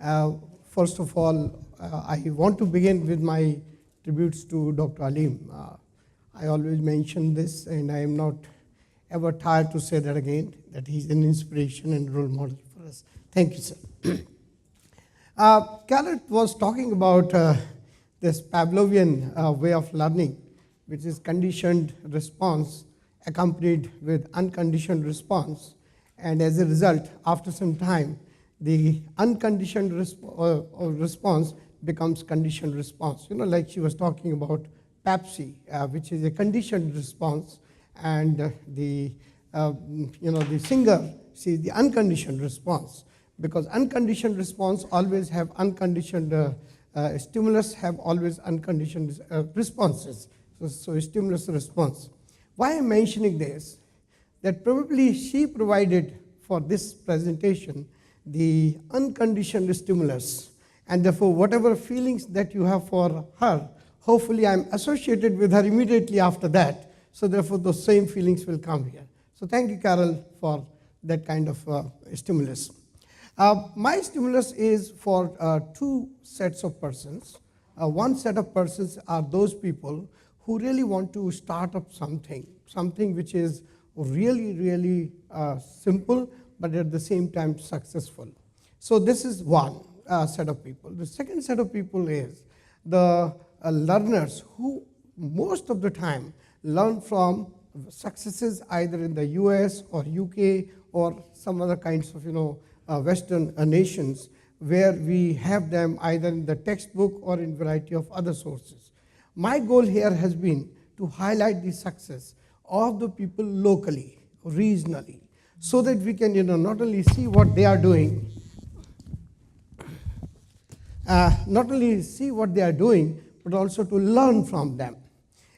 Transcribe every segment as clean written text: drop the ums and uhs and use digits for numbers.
Uh, First of all, I want to begin with my tributes to Dr. Lim. I always mention this, and I am not ever tired to say that again, that he's an inspiration and role model for us. Thank you, sir. Carrot was talking about this Pavlovian way of learning, which is conditioned response accompanied with unconditioned response. And as a result, after some time, the unconditioned response becomes conditioned response. You know, like she was talking about Pepsi, which is a conditioned response, and the singer sees the unconditioned response, because unconditioned response always have unconditioned stimulus have always unconditioned responses. So stimulus response. Why I'm mentioning this? That probably she provided for this presentation the unconditioned stimulus, and therefore whatever feelings that you have for her, hopefully I'm associated with her immediately after that, so therefore those same feelings will come here. So thank you, Carol, for that kind of stimulus. My stimulus is for two sets of persons. One set of persons are those people who really want to start up something which is really simple, but at the same time successful. So this is one set of people. The second set of people is the learners who most of the time learn from successes either in the US or UK or some other kinds of Western nations, where we have them either in the textbook or in variety of other sources. My goal here has been to highlight the success of the people locally, regionally, so that we can not only see what they are doing, but also to learn from them.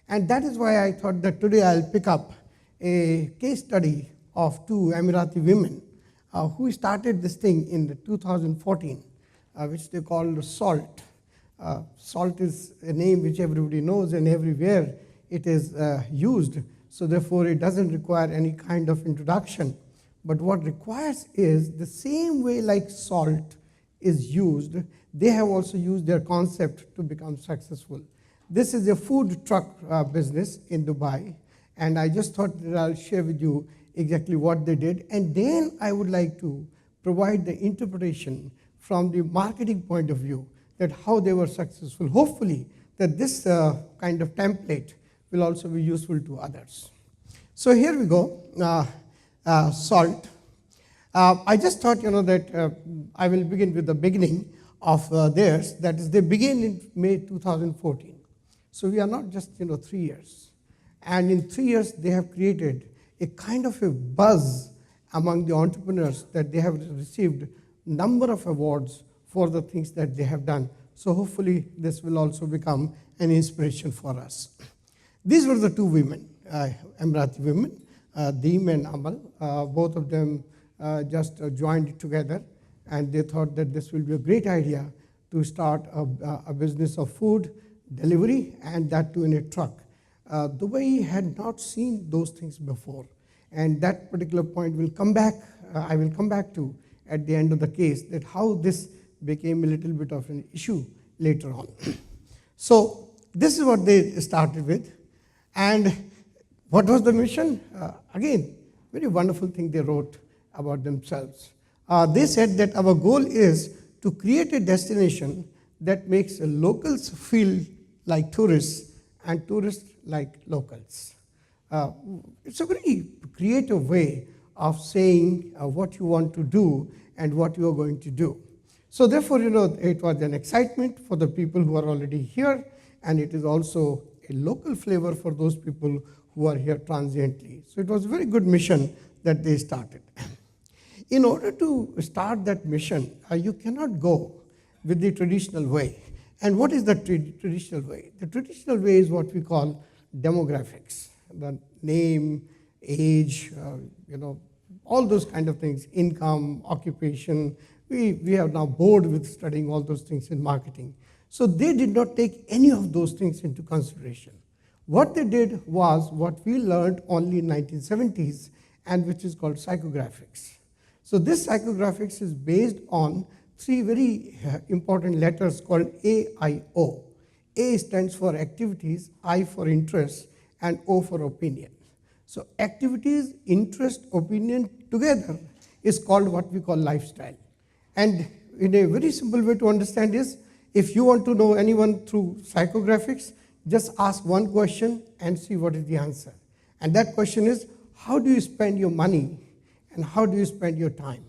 And that is why I thought that today I'll pick up a case study of two Emirati women who started this thing in 2014, which they called SALT. SALT is a name which everybody knows, and everywhere it is used, so therefore it doesn't require any kind of introduction. But what requires is the same way like salt is used, they have also used their concept to become successful. This is a food truck business in Dubai, and I just thought that I'll share with you exactly what they did, and then I would like to provide the interpretation from the marketing point of view, that how they were successful. Hopefully that this kind of template will also be useful to others. So here we go. Salt. I just thought that I will begin with the beginning of theirs. That is, they began in May 2014. So we are not just 3 years. And in 3 years, they have created a kind of a buzz among the entrepreneurs that they have received number of awards for the things that they have done. So hopefully this will also become an inspiration for us. These were the two women, Emirati women, Deem and Amal. Both of them just joined together, and they thought that this will be a great idea to start a business of food delivery, and that too in a truck. Dubai had not seen those things before, and that particular point will come back. I will come back to at the end of the case, that how this became a little bit of an issue later on. So this is what they started with, and what was the mission? Again, very wonderful thing they wrote about themselves. They said that our goal is to create a destination that makes locals feel like tourists and tourists like locals. It's a very creative way of saying what you want to do and what you are going to do. So therefore, it was an excitement for the people who are already here, and it is also a local flavor for those people who are here transiently. So it was a very good mission that they started. In order to start that mission, you cannot go with the traditional way. And what is the traditional way? The traditional way is what we call demographics. The name, age, all those kind of things, income, occupation. We are now bored with studying all those things in marketing. So they did not take any of those things into consideration. What they did was what we learned only in 1970s, and which is called psychographics. So this psychographics is based on three very important letters called AIO. A stands for activities, I for interest, and O for opinion. So activities, interest, opinion together is called what we call lifestyle. And in a very simple way to understand is, if you want to know anyone through psychographics, just ask one question and see what is the answer. And that question is, how do you spend your money and how do you spend your time?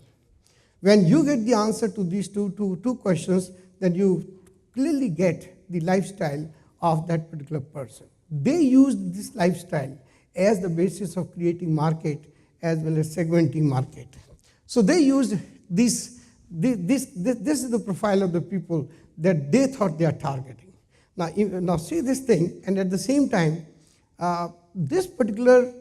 When you get the answer to these two questions, then you clearly get the lifestyle of that particular person. They used this lifestyle as the basis of creating market as well as segmenting market. So they used this is the profile of the people that they thought they are targeting. Now see this thing, and at the same time, this particular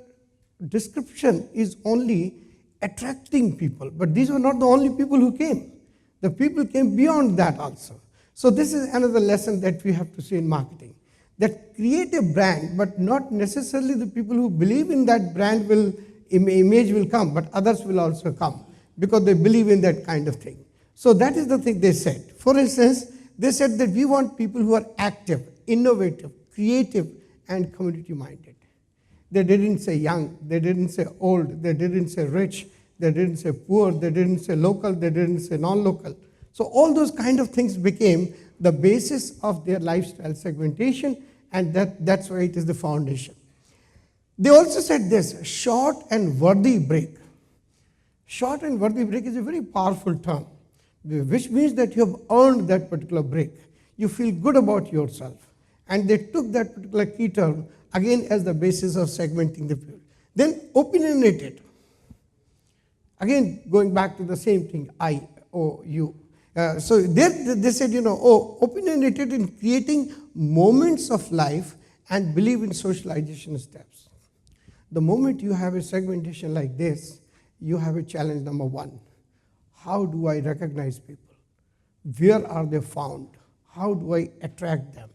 description is only attracting people, but these were not the only people who came. The people came beyond that also. So this is another lesson that we have to see in marketing, that create a brand, but not necessarily the people who believe in that brand image will come, but others will also come because they believe in that kind of thing. So that is the thing they said. For instance, they said that we want people who are active, innovative, creative, and community-minded. They didn't say young, they didn't say old, they didn't say rich, they didn't say poor, they didn't say local, they didn't say non-local. So all those kind of things became the basis of their lifestyle segmentation, and that's why it is the foundation. They also said this, short and worthy break. Short and worthy break is a very powerful term, which means that you have earned that particular break. You feel good about yourself. And they took that particular key term again as the basis of segmenting the people. Then opinionated. Again, going back to the same thing, I, O, U. So they said, opinionated in creating moments of life and believe in socialization steps. The moment you have a segmentation like this, you have a challenge number one. How do I recognize people? Where are they found? How do I attract them?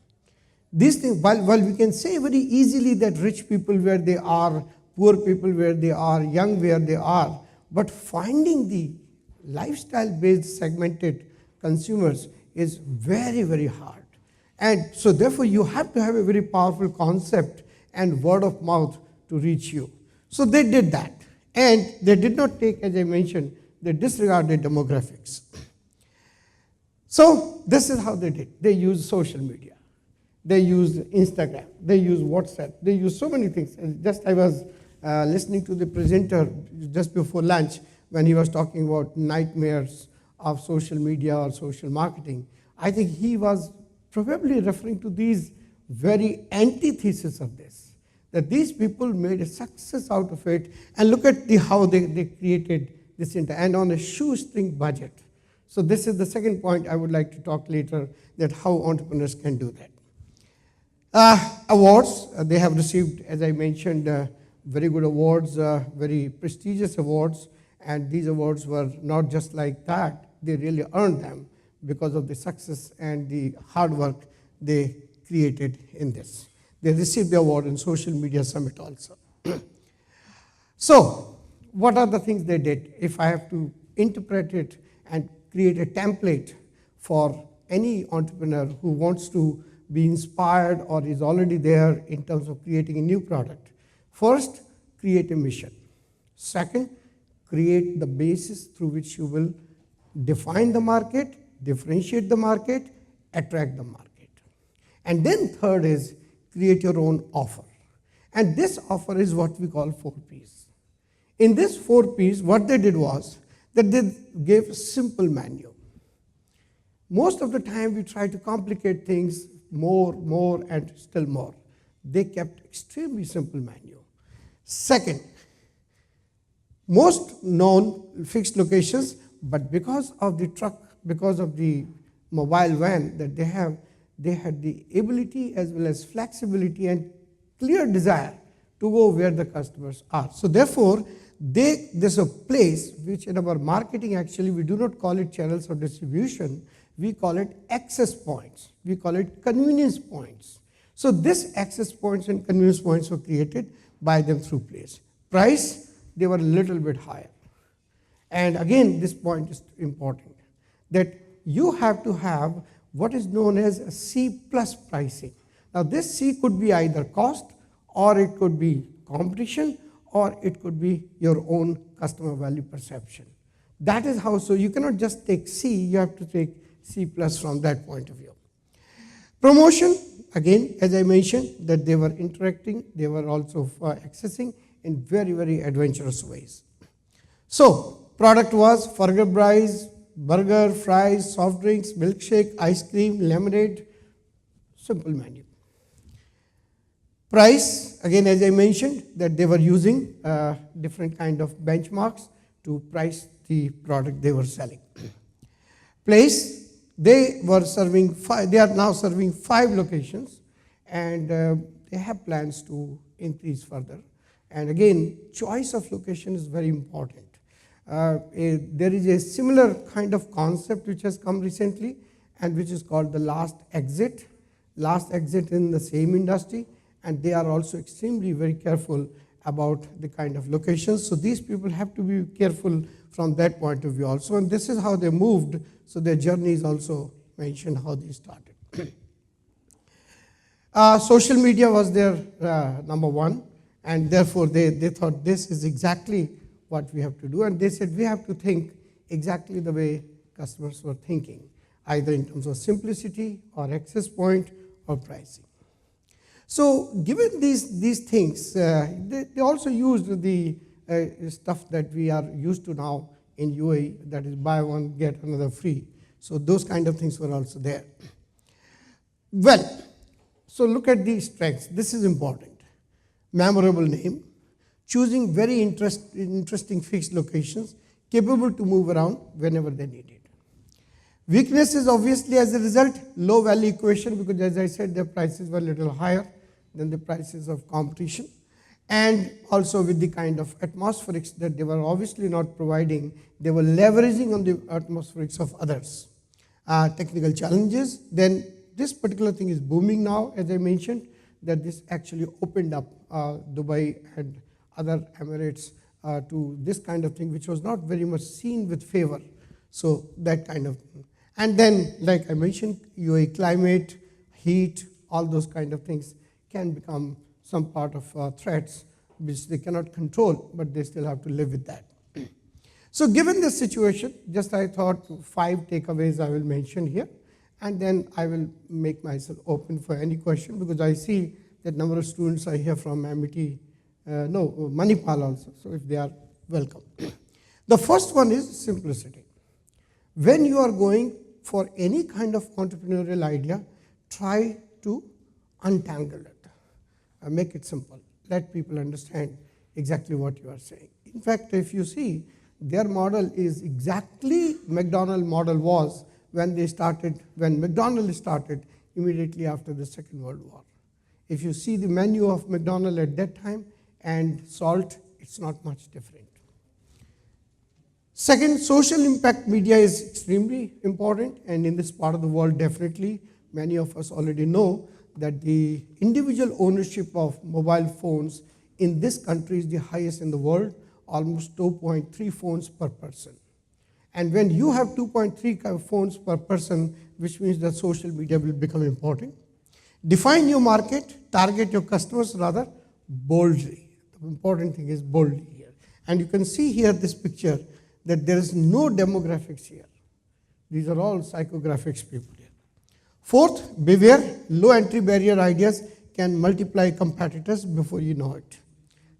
These things, while we can say very easily that rich people where they are, poor people where they are, young where they are, but finding the lifestyle-based segmented consumers is very, very hard. And so therefore you have to have a very powerful concept and word of mouth to reach you. So they did that. And they did not take, as I mentioned, they disregarded demographics. So this is how they did. They used social media. They used Instagram. They used WhatsApp. They used so many things. And just I was listening to the presenter just before lunch when he was talking about nightmares of social media or social marketing. I think he was probably referring to these very antithesis of this, that these people made a success out of it, and look at how they created this and on a shoestring budget. So this is the second point I would like to talk later, that how entrepreneurs can do that. Awards, they have received, as I mentioned, very good awards, very prestigious awards, and these awards were not just like that, they really earned them because of the success and the hard work they created in this. They received the award in Social Media Summit also. So, what are the things they did? If I have to interpret it and create a template for any entrepreneur who wants to be inspired or is already there in terms of creating a new product. First, create a mission. Second, create the basis through which you will define the market, differentiate the market, attract the market. And then third is create your own offer. And this offer is what we call 4 Ps. In this 4 Ps, what they did was that they gave a simple menu. Most of the time we try to complicate things more, and still more. They kept extremely simple menu. Second, most known fixed locations, but because of the truck, because of the mobile van that they have, they had the ability as well as flexibility and clear desire to go where the customers are. So therefore, there's a place which in our marketing actually we do not call it channels of distribution, we call it access points, we call it convenience points. So this access points and convenience points were created by them through place. Price, they were a little bit higher. And again, this point is important, that you have to have what is known as a C plus pricing. Now this C could be either cost, or it could be competition, or it could be your own customer value perception. That is how, so you cannot just take C, you have to take C plus from that point of view. Promotion, again, as I mentioned, that they were interacting, they were also accessing in very, very adventurous ways. So, product was burger, fries, soft drinks, milkshake, ice cream, lemonade, simple menu. Price, again, as I mentioned, that they were using different kind of benchmarks to price the product they were selling. Place, they were serving they are now serving 5 locations, and they have plans to increase further. And again, choice of location is very important. There is a similar kind of concept which has come recently, and which is called the last exit in the same industry, and they are also extremely very careful about the kind of locations. So these people have to be careful from that point of view also, and this is how they moved. So their journey is also mentioned how they started. Social media was their number one, and therefore they thought this is exactly what we have to do, and they said we have to think exactly the way customers were thinking, either in terms of simplicity or access point or pricing. So given these things, they also used the stuff that we are used to now in UAE, that is buy one, get another free. So those kind of things were also there. Well, so look at these strengths. This is important. Memorable name, choosing very interesting fixed locations, capable to move around whenever they need it. Weakness is obviously as a result, low value equation, because as I said, their prices were a little higher than the prices of competition. And also with the kind of atmospherics that they were obviously not providing, they were leveraging on the atmospherics of others. Technical challenges, then this particular thing is booming now, as I mentioned, that this actually opened up Dubai and other Emirates to this kind of thing, which was not very much seen with favor. So that kind of thing. And then, like I mentioned, UAE climate, heat, all those kind of things can become some part of threats which they cannot control, but they still have to live with that. So given this situation, just I thought 5 takeaways I will mention here, and then I will make myself open for any question, because I see that number of students are here from MIT, Manipal also, so if they are, welcome. The first one is simplicity. When you are going for any kind of entrepreneurial idea, try to untangle it. Make it simple. Let people understand exactly what you are saying. In fact, if you see, their model is exactly McDonald's model was when McDonald's started immediately after the Second World War. If you see the menu of McDonald's at that time and salt, it's not much different. Second, social impact media is extremely important, and in this part of the world, definitely, many of us already know that the individual ownership of mobile phones in this country is the highest in the world, almost 2.3 phones per person. And when you have 2.3 phones per person, which means that social media will become important. Define your market, target your customers rather boldly. The important thing is boldly here. And you can see here this picture that there is no demographics here. These are all psychographics people here. Fourth, beware, low entry barrier ideas can multiply competitors before you know it.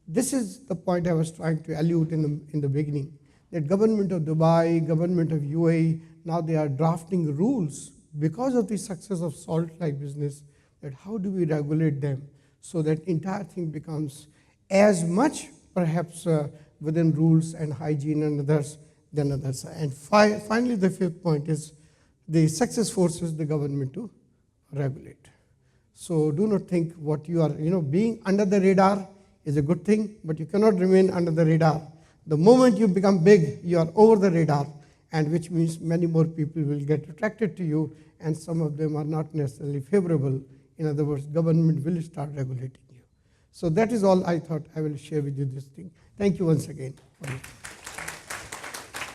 This is the point I was trying to allude in the beginning, that government of Dubai, government of UAE, now they are drafting rules because of the success of salt-like business, that how do we regulate them so that entire thing becomes as much perhaps within rules and hygiene and others than others. And finally, the fifth point is the success forces the government to regulate. So do not think what you are, being under the radar is a good thing, but you cannot remain under the radar. The moment you become big, you are over the radar, and which means many more people will get attracted to you, and some of them are not necessarily favorable. In other words, government will start regulating you. So that is all I thought I will share with you this thing. Thank you once again.